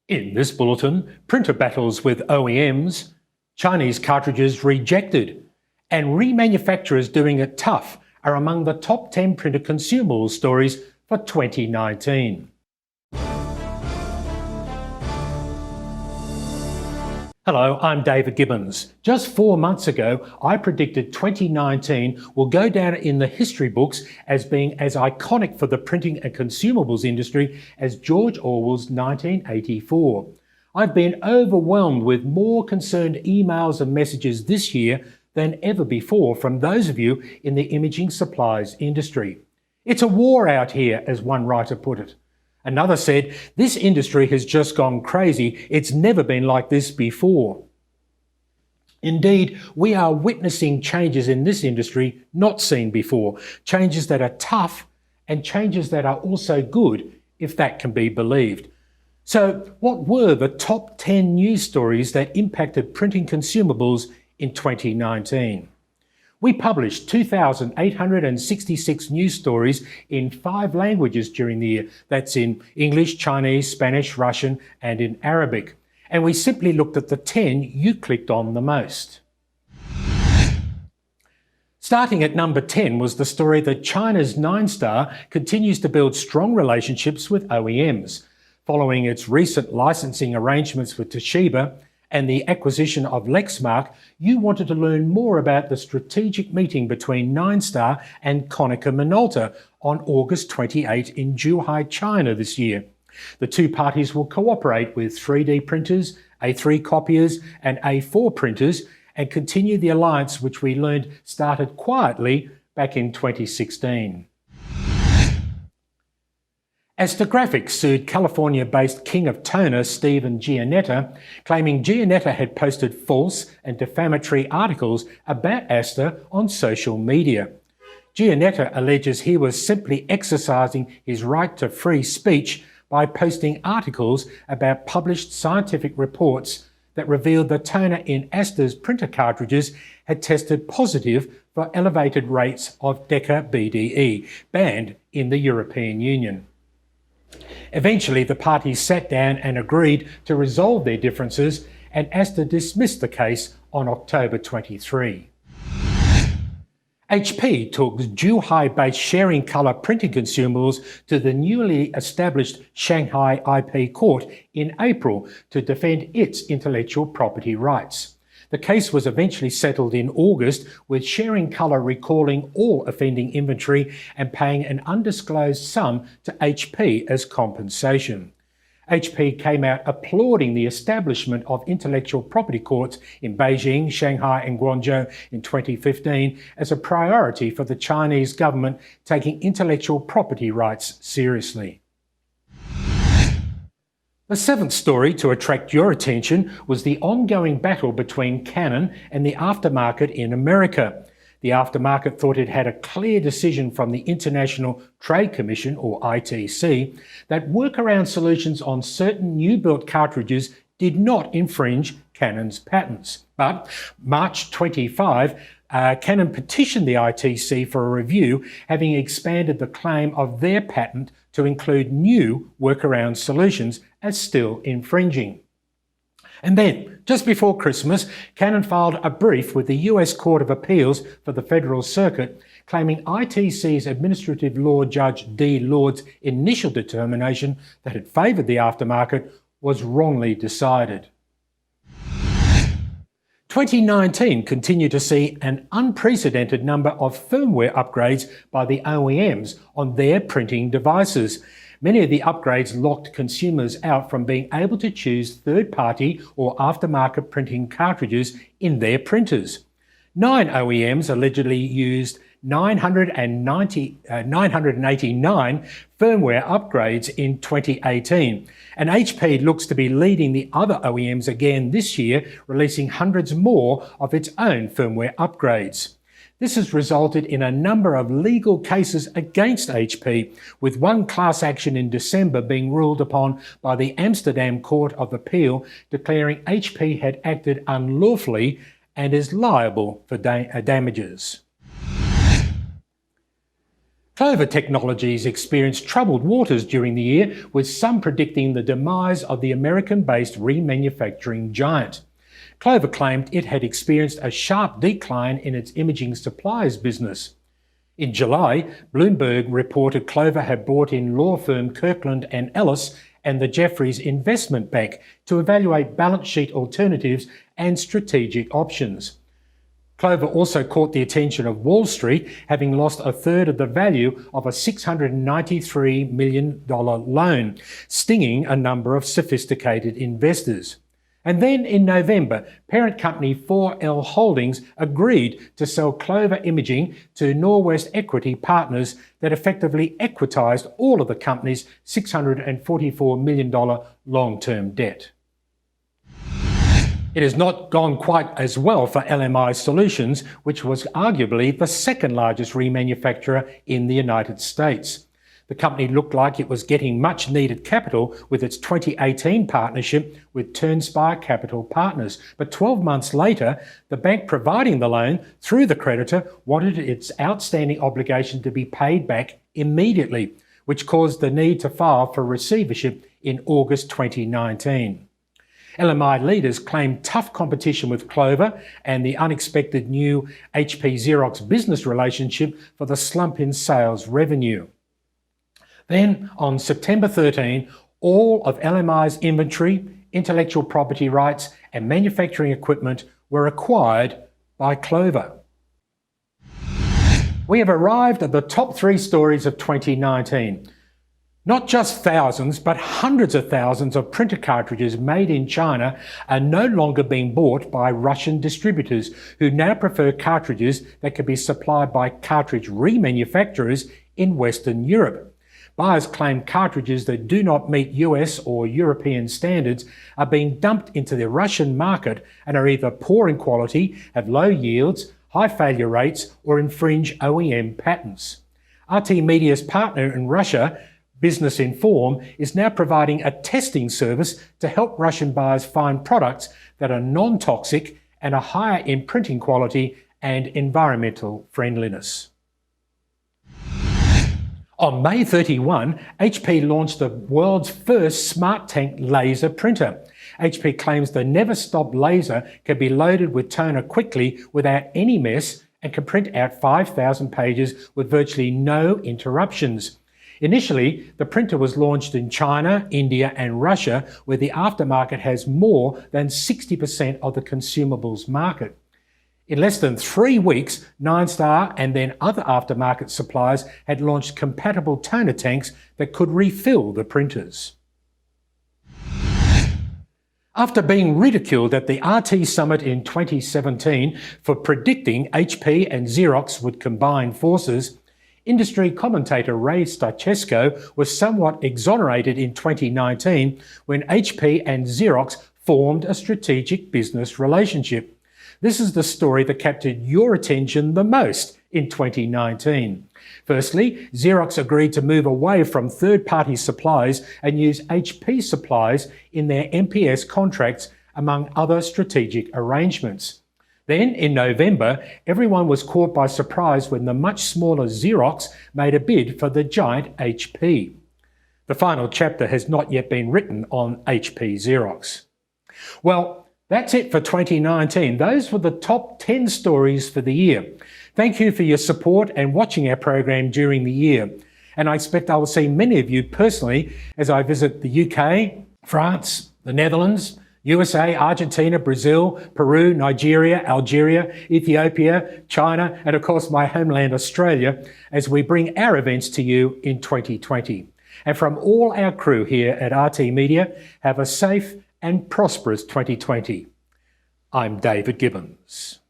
In this bulletin, printer battles with OEMs, Chinese cartridges rejected, and remanufacturers doing it tough are among the top 10 printer consumables stories for 2019. Hello, I'm David Gibbons. Just 4 months ago, I predicted 2019 will go down in the history books as being as iconic for the printing and consumables industry as George Orwell's 1984. I've been overwhelmed with more concerned emails and messages this year than ever before from those of you in the imaging supplies industry. It's a war out here, as one writer put it. Another said, this industry has just gone crazy. It's never been like this before. Indeed, we are witnessing changes in this industry not seen before, changes that are tough and changes that are also good, if that can be believed. So what were the top 10 news stories that impacted printing consumables in 2019? We published 2,866 news stories in 5 languages during the year. That's in English, Chinese, Spanish, Russian, and in Arabic. And we simply looked at the 10 you clicked on the most. Starting at number 10 was the story that China's 9-Star continues to build strong relationships with OEMs. Following its recent licensing arrangements with Toshiba and the acquisition of Lexmark, you wanted to learn more about the strategic meeting between 9-Star and Konica Minolta on August 28 in Zhuhai, China this year. The two parties will cooperate with 3D printers, A3 copiers and A4 printers and continue the alliance which we learned started quietly back in 2016. Graphics sued California-based King of Toner Stephen Giannetta, claiming Giannetta had posted false and defamatory articles about Asta on social media. Giannetta alleges he was simply exercising his right to free speech by posting articles about published scientific reports that revealed the toner in Asta's printer cartridges had tested positive for elevated rates of Deca-BDE, banned in the European Union. Eventually, the parties sat down and agreed to resolve their differences, and Asta dismissed the case on October 23. HP took Zhuhai-based Sharing Color printing consumables to the newly established Shanghai IP court in April to defend its intellectual property rights. The case was eventually settled in August, with Sharing Color recalling all offending inventory and paying an undisclosed sum to HP as compensation. HP came out applauding the establishment of intellectual property courts in Beijing, Shanghai and Guangzhou in 2015 as a priority for the Chinese government taking intellectual property rights seriously. The 7th story to attract your attention was the ongoing battle between Canon and the aftermarket in America. The aftermarket thought it had a clear decision from the International Trade Commission, or ITC, that workaround solutions on certain new-built cartridges did not infringe Canon's patents. But March 25, Canon petitioned the ITC for a review, having expanded the claim of their patent to include new workaround solutions as still infringing. And then, just before Christmas, Canon filed a brief with the US Court of Appeals for the Federal Circuit, claiming ITC's Administrative Law Judge D. Lord's initial determination that it favoured the aftermarket was wrongly decided. 2019 continued to see an unprecedented number of firmware upgrades by the OEMs on their printing devices. Many of the upgrades locked consumers out from being able to choose third-party or aftermarket printing cartridges in their printers. 9 OEMs allegedly used 989 firmware upgrades in 2018, and HP looks to be leading the other OEMs again this year, releasing hundreds more of its own firmware upgrades. This has resulted in a number of legal cases against HP, with one class action in December being ruled upon by the Amsterdam Court of Appeal, declaring HP had acted unlawfully and is liable for damages. Clover Technologies experienced troubled waters during the year, with some predicting the demise of the American-based remanufacturing giant. Clover claimed it had experienced a sharp decline in its imaging supplies business. In July, Bloomberg reported Clover had brought in law firm Kirkland & Ellis and the Jefferies Investment Bank to evaluate balance sheet alternatives and strategic options. Clover also caught the attention of Wall Street, having lost a third of the value of a $693 million loan, stinging a number of sophisticated investors. And then in November, parent company 4L Holdings agreed to sell Clover Imaging to Norwest Equity Partners that effectively equitised all of the company's $644 million long-term debt. It has not gone quite as well for LMI Solutions, which was arguably the second largest remanufacturer in the United States. The company looked like it was getting much needed capital with its 2018 partnership with Turnspire Capital Partners. But 12 months later, the bank providing the loan through the creditor wanted its outstanding obligation to be paid back immediately, which caused the need to file for receivership in August 2019. LMI leaders claimed tough competition with Clover and the unexpected new HP Xerox business relationship for the slump in sales revenue. Then, on September 13, all of LMI's inventory, intellectual property rights and manufacturing equipment were acquired by Clover. We have arrived at the top 3 stories of 2019. Not just thousands, but hundreds of thousands of printer cartridges made in China are no longer being bought by Russian distributors, who now prefer cartridges that can be supplied by cartridge remanufacturers in Western Europe. Buyers claim cartridges that do not meet US or European standards are being dumped into the Russian market and are either poor in quality, have low yields, high failure rates, or infringe OEM patents. RT Media's partner in Russia, Business Inform, is now providing a testing service to help Russian buyers find products that are non-toxic and are higher in printing quality and environmental friendliness. On May 31, HP launched the world's first Smart Tank laser printer. HP claims the Never Stop laser can be loaded with toner quickly without any mess and can print out 5,000 pages with virtually no interruptions. Initially, the printer was launched in China, India and Russia, where the aftermarket has more than 60% of the consumables market. In less than 3 weeks, Nine Star and then other aftermarket suppliers had launched compatible toner tanks that could refill the printers. After being ridiculed at the RT Summit in 2017 for predicting HP and Xerox would combine forces, industry commentator Ray Stachesco was somewhat exonerated in 2019 when HP and Xerox formed a strategic business relationship. This is the story that captured your attention the most in 2019. Firstly, Xerox agreed to move away from third-party supplies and use HP supplies in their MPS contracts, among other strategic arrangements. Then, in November, everyone was caught by surprise when the much smaller Xerox made a bid for the giant HP. The final chapter has not yet been written on HP Xerox. Well, that's it for 2019. Those were the top 10 stories for the year. Thank you for your support and watching our program during the year. And I expect I will see many of you personally as I visit the UK, France, the Netherlands, USA, Argentina, Brazil, Peru, Nigeria, Algeria, Ethiopia, China, and of course my homeland Australia, as we bring our events to you in 2020. And from all our crew here at RT Media, have a safe and prosperous 2020. I'm David Gibbons.